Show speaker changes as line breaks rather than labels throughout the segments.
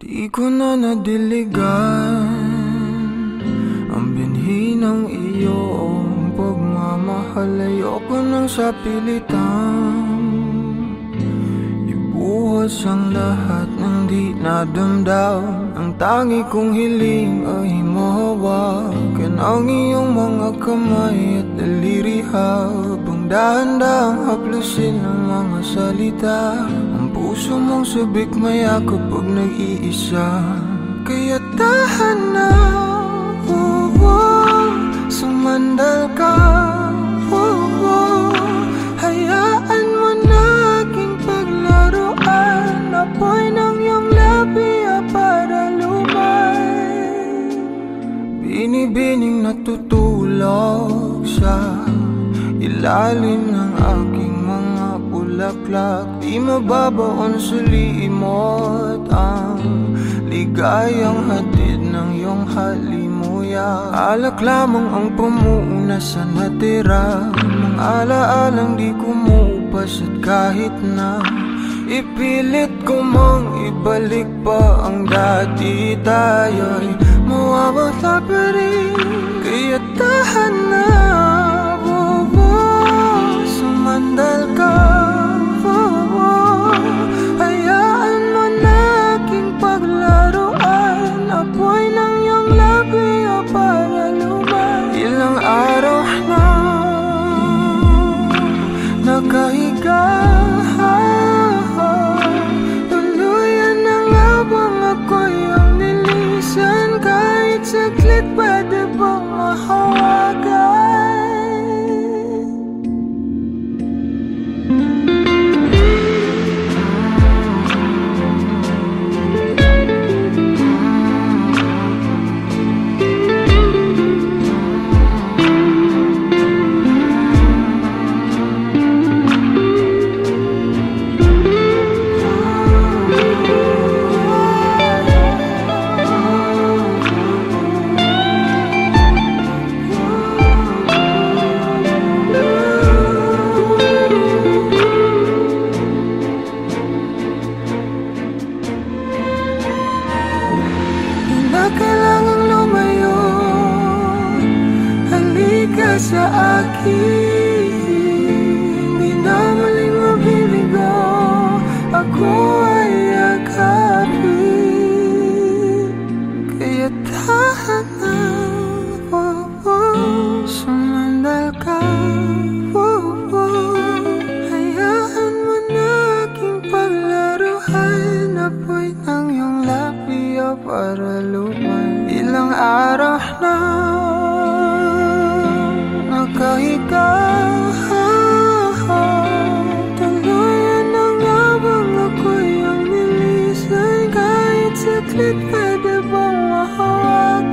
Di ko na nadiligan ang binhi ng iyong pagmamahal. Ayoko nang sa pilitan ibuhos ang lahat ng di nadamdam. Ang tangi kong hiling ay mahawakan ang iyong mga kamay at daliri, habang dahan-dahang haplusin ang mga salita. Ang puso mong sabik maya kapag nag-iisa, kaya tahan na, sumandal ka, hayaan mo na aking paglaruan. Apoy ng iyong labi para lumay, binibining natutulog sa ilalim ng aking mga bulaklak. Di mababaon sa limot ang ligayang hatid ng iyong halimuyak. Alak lamang ang pamuuna sa natira, mga alaalang di kumupas. At kahit na ipilit ko mang ibalik pa ang dati, tayo'y mawawala pa rin. Kaya tahan na, sumandal ka, hayaan mo na aking paglaruan. Apoy ng iyong labi para lumay. Ilang araw na nakahiga, tuluyan na nga bang ako'y ang nilisan? Kahit saglit pwede bang mahawagan? Sa akin, di na muling mabiligo, ako ay yakapin. Kaya tahan na, sumandal ka, hayaan mo na aking paglaruan. Apoy ng iyong labi para lumay. Ilang araw na nakahiga, tuluyan na nga bang ako'y ang nilisan? Kahit saglit pwede bang mahawagan?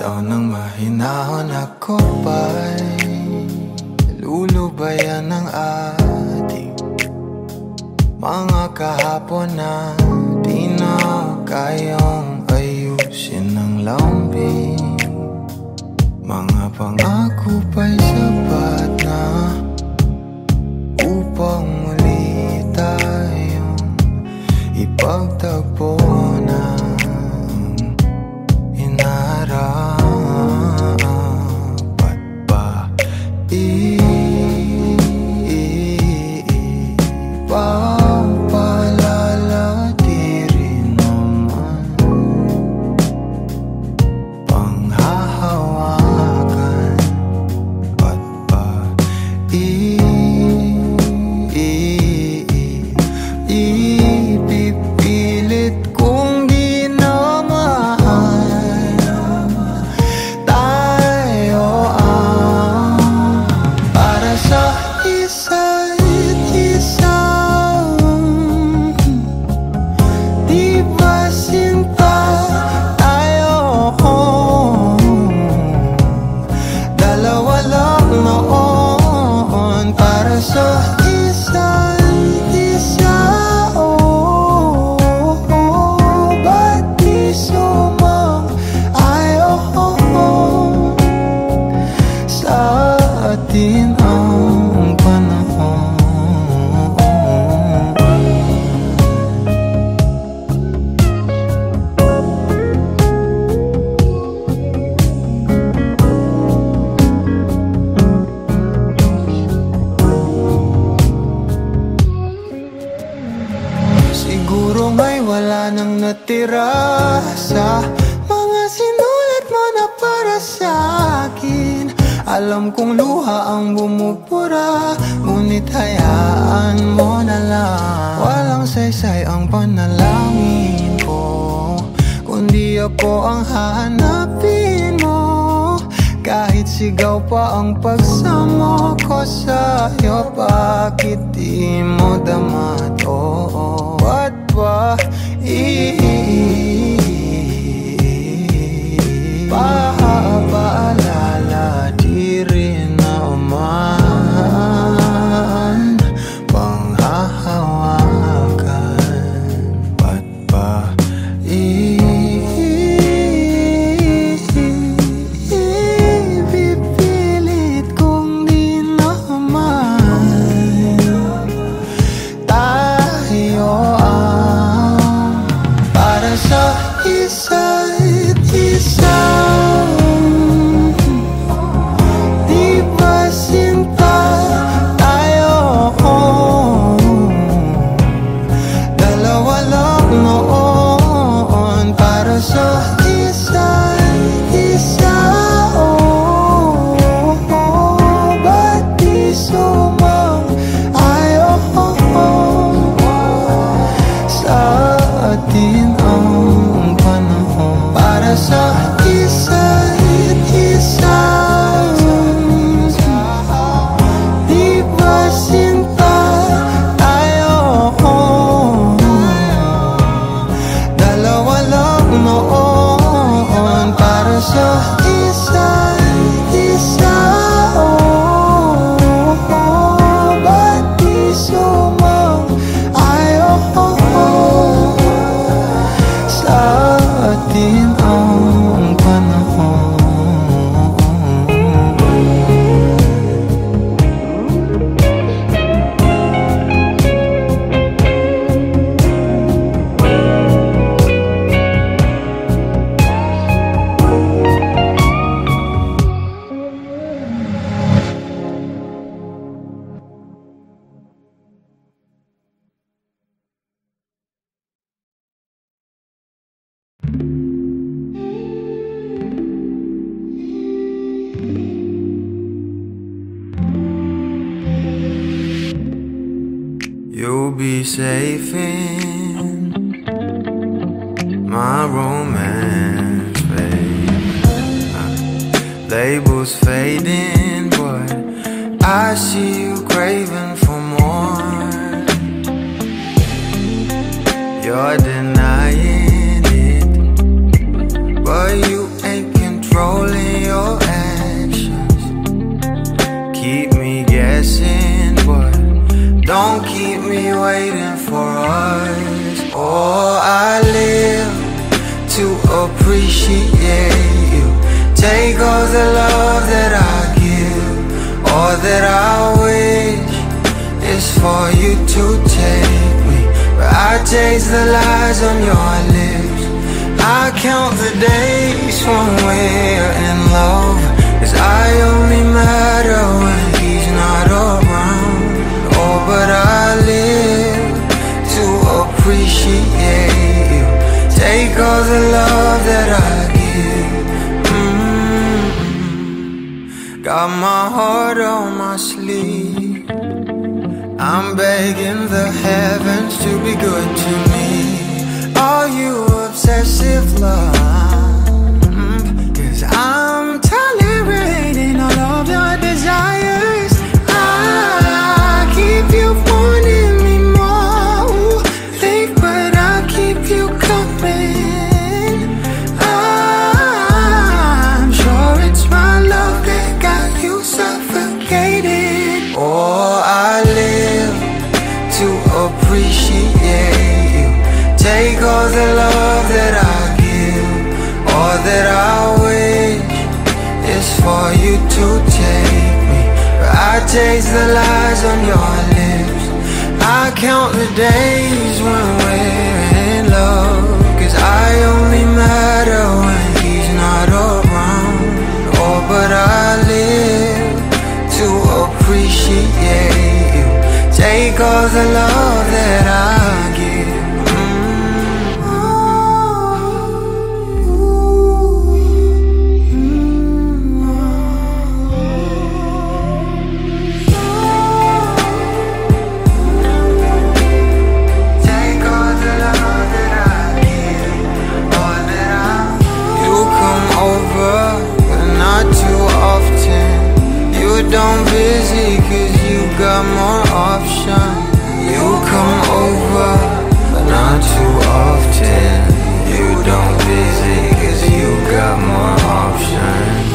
Bitaw nang mahinahon ako ba'y lulubayan ng ating mga kahapon na di na kayang ayusin ng lambing. Mga pangako ba'y sapat na upang muli tayong ipagtagpo na dapat ba ipapalala di rin naman panghahawakan? Ba't ba ipipilit kong di naman natira sa mga sinulat mo na para sa akin. Alam kong luha ang bumubura, ngunit hayaan mo na lang. Walang saysay ang panalangin ko, kundi ako ang hahanapin mo. Kahit sigaw pa ang pagsamo ko sa'yo, bakit di mo dama to? Ba't ba ipapaalala di rin naman panghahawakan? Ba't ba ipipilit kong di naman tayo sa isa't isa? Di ba sinta tayo? Dalawa lang noon para sa isa't isa. Ba't di sumang-ayon sa atin ang panahon para sa isa't isa? Di ba sinta tayo? Dalawa lang noon para sa isa't isa. Ba't di sumang-ayon sa atin ang panahon? You'll be safe in my romance, babe. Labels fading, but I see you craving for more. You're denying it, but you ain't controlling appreciate you. Take all the love that I give, all that I wish is for you to take me. But I taste the lies on your lips. I count the days when we're in love, 'cause I only matter when he's not around. Oh, but I live to appreciate you. Take all the love that I give. Got my heart on my sleeve. I'm begging the heavens to be good to me. Are you obsessive love? 'Cause I'm tolerating all of your desires. I keep you wanting me more. Think, but I keep you coming. I'm sure it's my love that got you suffocated. Oh, I live to appreciate you. Take all the love that I give, all that I wish is for you to take me. But I taste the lies on your lips. I count the days when we're in love, 'cause I only matter when he's not around. Oh, but I live to appreciate you. Take all the love that I give. Don't visit 'cause you got more options. You come over, but not too often. You don't visit 'cause you got more options.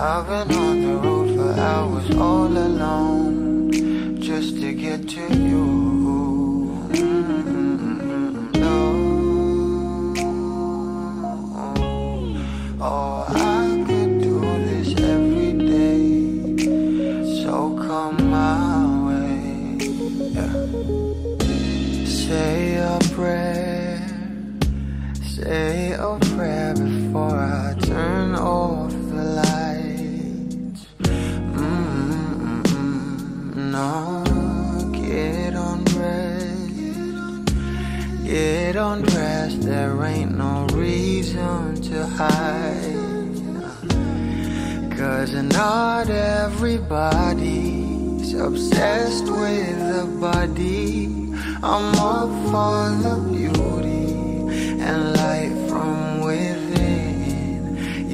I've been on the road for hours all alone just to get to you. No. Oh, I could do this every day, so come my way. Yeah. Say a prayer, say a prayer before I turn off the lights. No, get undressed, there ain't no reason to hide. 'Cause not everybody's obsessed with the body. I'm up for the beauty and light from within.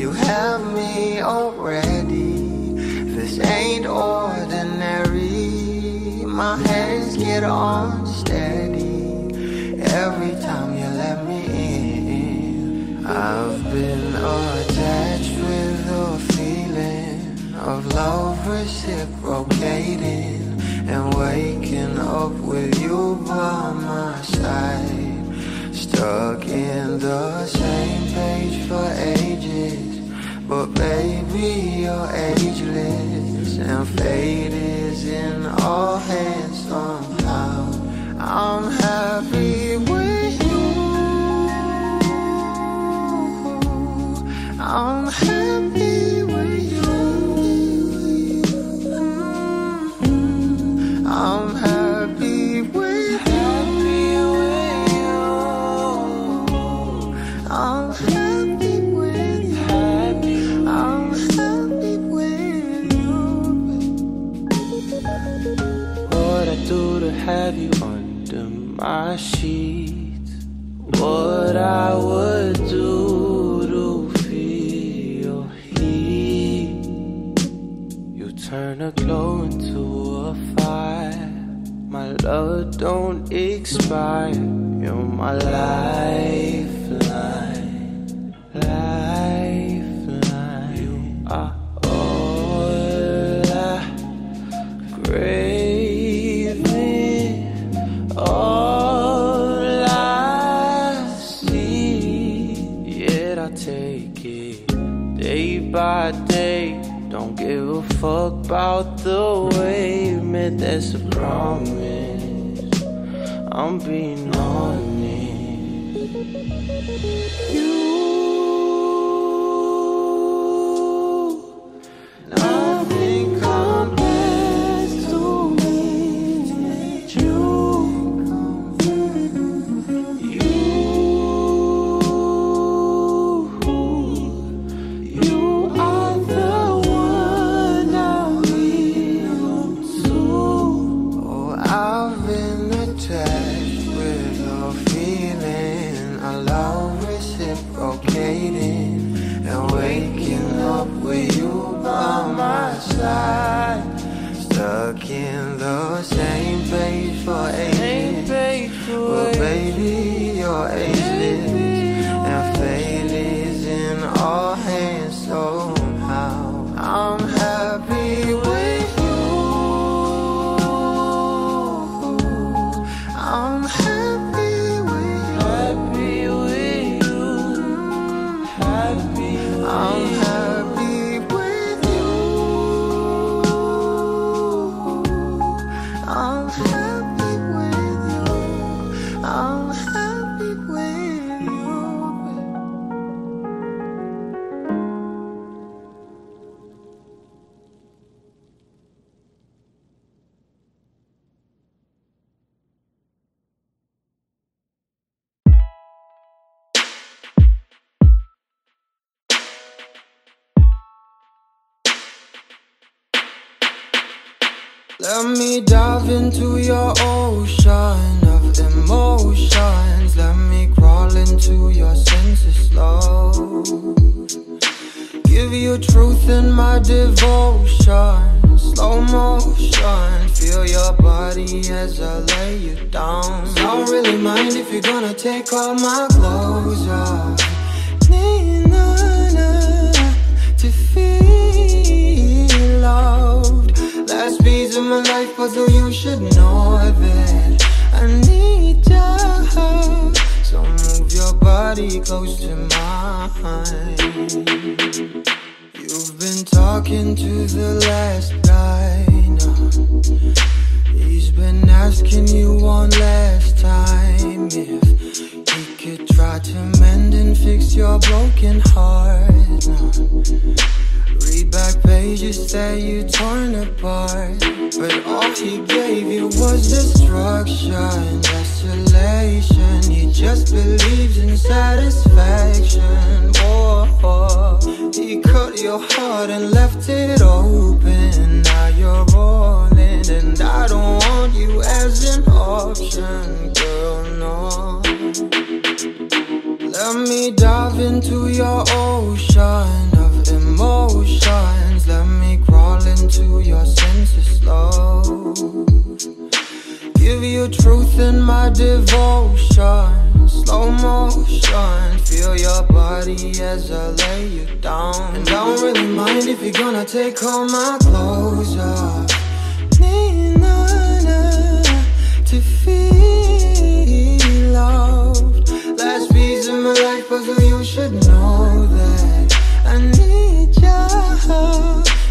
You have me already, this ain't ordinary. My hands get unsteady every time you let me in. I've been attached with the feeling of love reciprocating, and waking up with you by my side. Stuck in the same page for ages, but baby you're ageless, and fate is in our hands somehow. I'm happy with you. I'm happy with you. I'm happy with you. I'm happy with you. I'm happy with you.
have you under my sheets. What I would do to feel your heat. You turn a glow into a fire. My love don't expire. You're my lifeline, lifeline. You are all I craving, all I see. Yet I take it day by day. Don't give a fuck about the way you meant. That's a promise. I'm being honest. Nothing compares to me. You are the one I want to. Oh, I've been attached with your feeling. I love reciprocating and waking up with you by my side. Stuck in the same place for ages. But baby, you're ageless, and fate is in our hands somehow. I'm happy with you. I'm happy with you. Happy with you. Happy with you. I'm happy with you. I'm happy with you. I'm happy with you. Let me dive into your ocean of emotions. Let me crawl into your senses slow. Give you truth in my devotion. Slow motion. Feel your body as I lay you down. Don't really mind if you're gonna take all my clothes off. Need to feel loved. Last piece of my life puzzle, you should know that I need ya. So move your body close to mine. You've been talking to the last guy now. He's been asking you one last time if he could try to mend and fix your broken heart now. Read back pages that you torn apart, but all he gave you was destruction, desolation. He just believes in satisfaction. Oh, he cut your heart and left it open. Now you're rolling, and I don't want you as an option, girl, no. Let me dive into your ocean of emotions. Let me crawl into your senses slow. Give you truth in my devotion. Slow motion. Feel your body as I lay you down. And I don't really mind if you're gonna take all my clothes off. Need to feel loved. Last piece of my life puzzle, you should know that I need ya.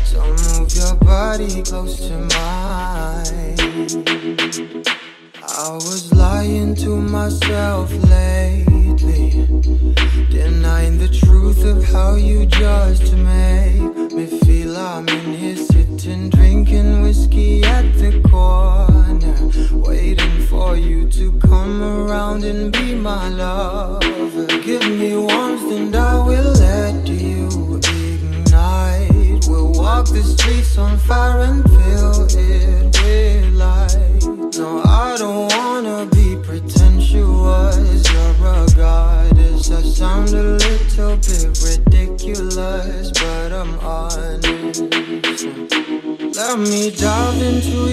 So move your body close to mine. I was lying to myself lately, denying the truth of how you just make me feel. I'm in here sitting, drinking whiskey at the corner, waiting for you to come around and be my lover. Give me warmth and I will let you ignite. We'll walk the streets on fire and fill it with light. No,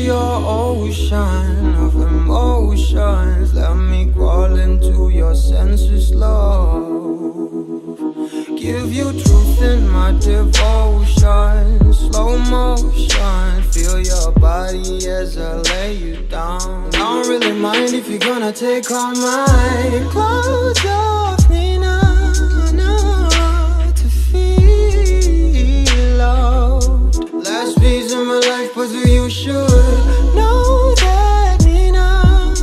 your ocean of emotions. Let me crawl into your senses, love. Give you truth in my devotion. Slow motion, feel your body as I lay you down. I don't really mind if you're gonna take all my clothes off me now, to feel loved. Last piece of my life, but you should know that me now,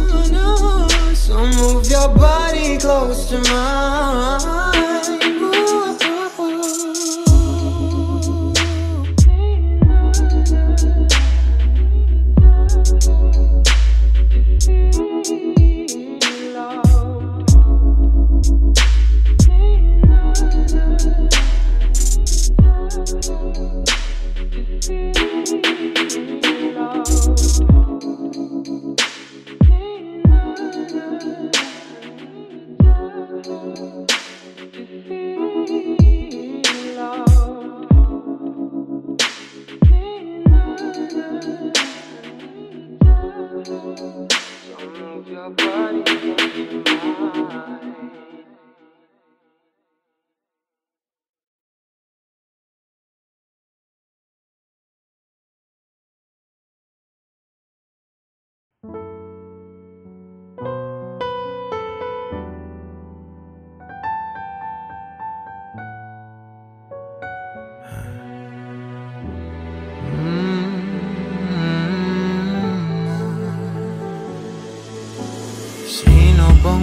so move your body close to mine.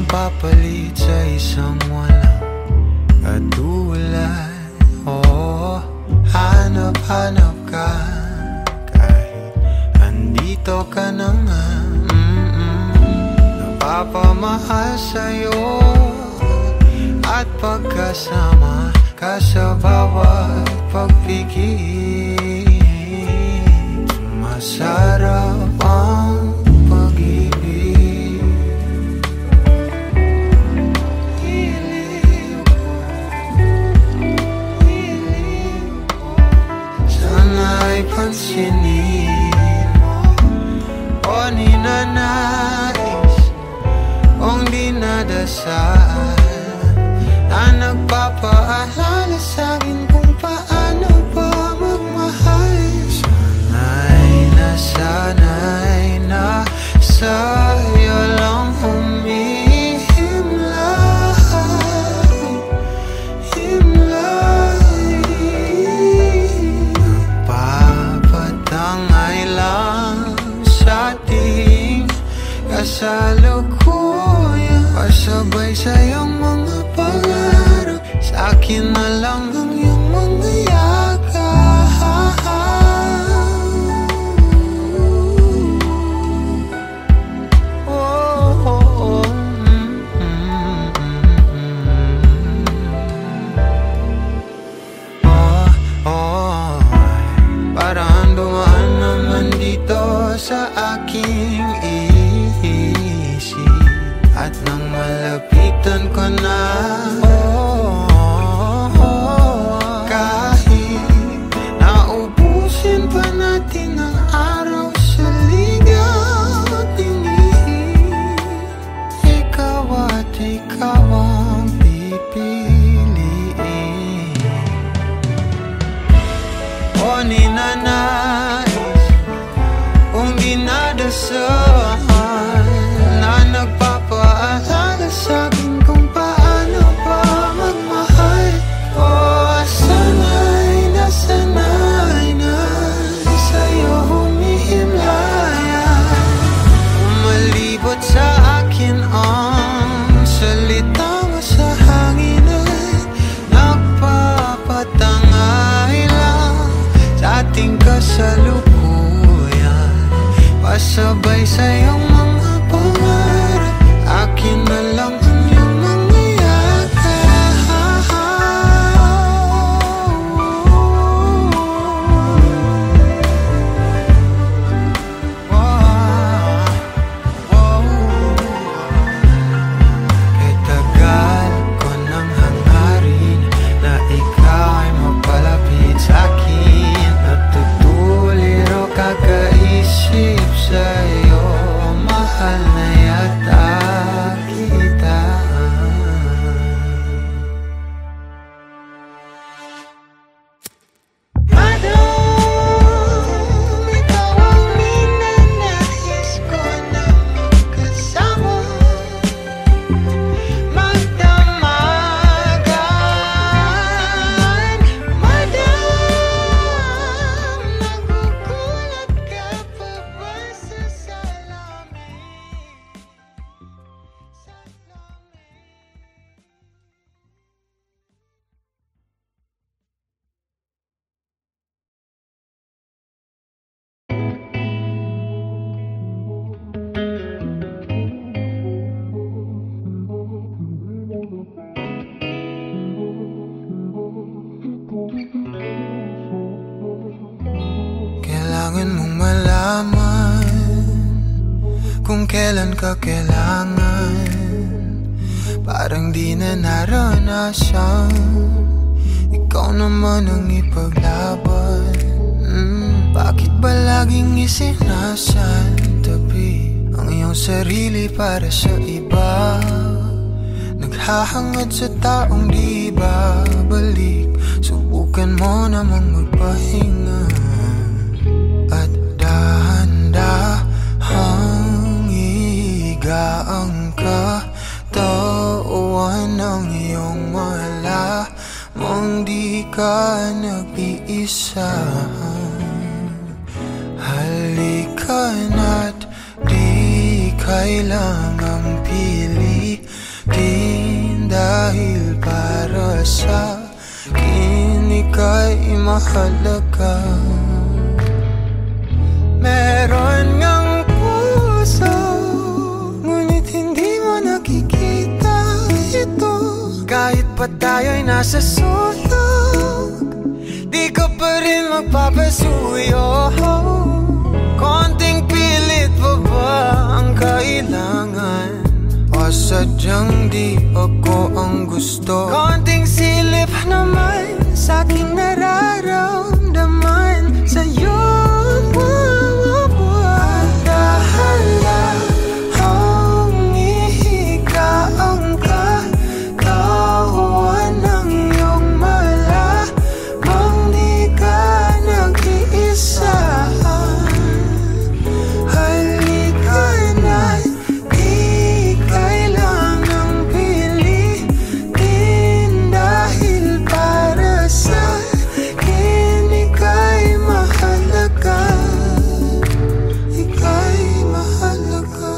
Papalit sa isang walang katulad. Oh, hanap-hanap ka kahit andito ka na nga. Napapamahal sa'yo at pagkasama ka sa bawat pagpigil. Masarap ang pansinin mo o ninanais kung dinadasal na nagpapaalala sa'kin kung paano ba magmahal. Sana'y na sa'yo lang kasalukuyan, pasabay sa'yong mga pangarap, sa'kin na lang ang iyong mga yakap. Parang dumaan naman dito sa aking at nang malapitan ko na, kahit naubusin pa natin ang araw sa ligaw at tingin, ikaw at ikaw ang pipiliin. O ninanais kung dinadasal na nagpapaalala sa'kin kung paano ba magmahal. O sana'y na sa'yo humihimlayan. Umalibot sa akin ang salita mo sa hanginan, nagpapatangay lang sa ating kasalukuyan, pasabay sa'yong mga pangarap, akin na lang ang iyong mga yakap. Kay tagal ko nang hangarin na ikaw ay mapalapit sa'kin, natutuliro kakaisip kung kailan ka kailangan, parang di na naranasan. Ikaw naman ang ipaglaban. Bakit ba laging isinasantabi ang iyong sarili para sa iba? Naghahangad sa taong di babalik. Subukan mo namang magpahinga at dahan-dahang ihiga ang katawan ng iyong malamang di ka nag-iisa. Halika na't di kailangang pilitin, dahil para sa akin ika'y mahalaga. Meron ngang puso, ngunit hindi mo nakikita ito. Kahit pa tayo'y nasa sulok, di ka pa rin magpapasuyo. Konting pilit pa ba ang kailangan? O sadyang di ako ang gusto? Konting silip naman sa aking nararamdaman sa'yo. Dahan-dahang ihiga ang katawan ng iyong malamang di ka nag-iisa. Halika na, di kailangang pilitin, dahil para sa akin ika'y mahalaga. Ika'y mahalaga.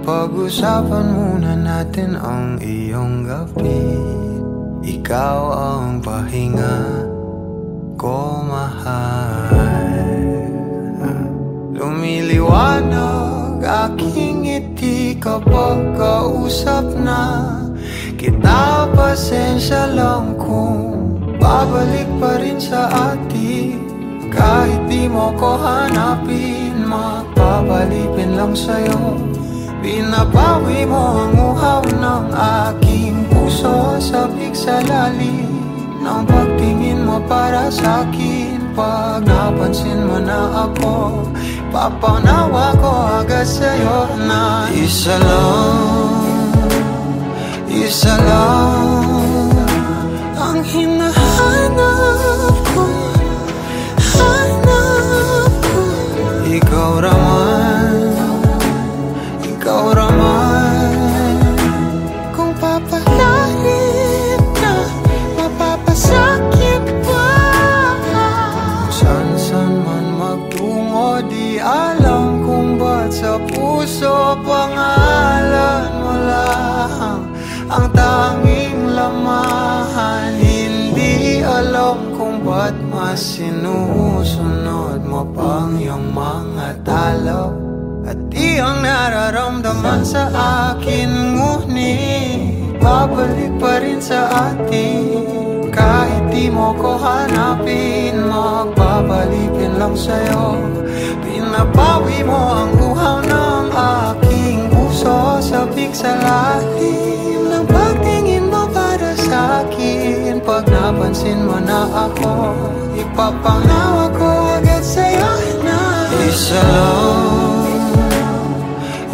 Pag-usapan muna natin ang iyong gabi. Ikaw ang pahinga ko, mahal. Lumiliwanag aking ngiti kapag kausap na kita. Pasensya lang kung babalik pa rin sa atin. Kahit di mo ko hanapin, magpapalipin lang sa'yo. Binabawi mo ang uhaw ng aking puso, sabik sa lalim ng pagtingin mo para sa'kin. Pag napansin mo na ako, papanawa ko agad agad sa'yo na isa lang ang hinahanap ko, hanap ko. Ikaw raman, kung papalarin na, mapapasakit pa. San man magtungo, di alam kung ba't sa puso pangalan mo lang ang tanging lamahan. Hindi alam kung ba't mas sinusunod mo pang iyong mga talo. At iyong nararamdaman sa akin, ngunit babalik pa rin sa atin. Kahit di mo ko hanapin, magbabalikin lang sa'yo. Pinapawi mo ang uhaw ng aking puso, sabik sa lalim ng pagtingin mo para sa'kin. Pag napansin mo na ako, ipapangawa ko agad sa'yo na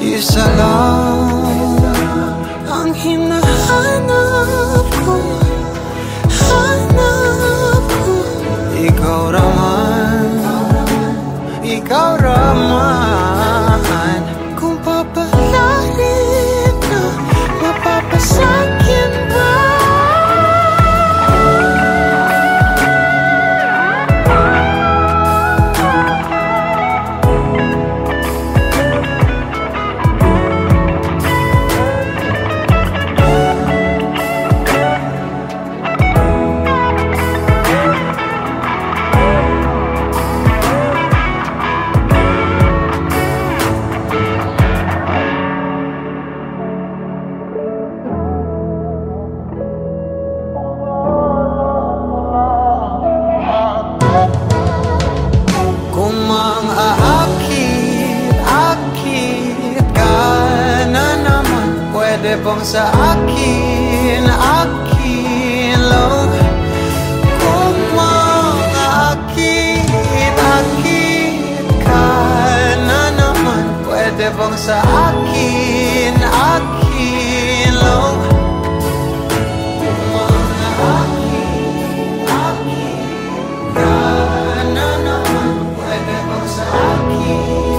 isa lang ang hinahanap ko, hanap ko. Ikaw raman, kung papalarin na, mapapasakin ba? Pwede bang sa akin lang? Kung mangakit ka na naman, pwede bang sa akin lang? Kung mangakit ka na naman, pwede bang sa akin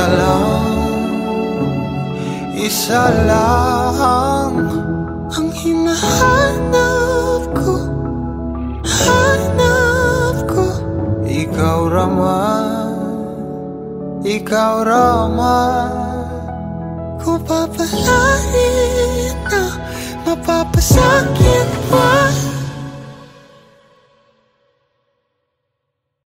lang? Isa lang ang hinahanap ko, hanap ko. Ikaw raman, kung papalarin na, mapapasakit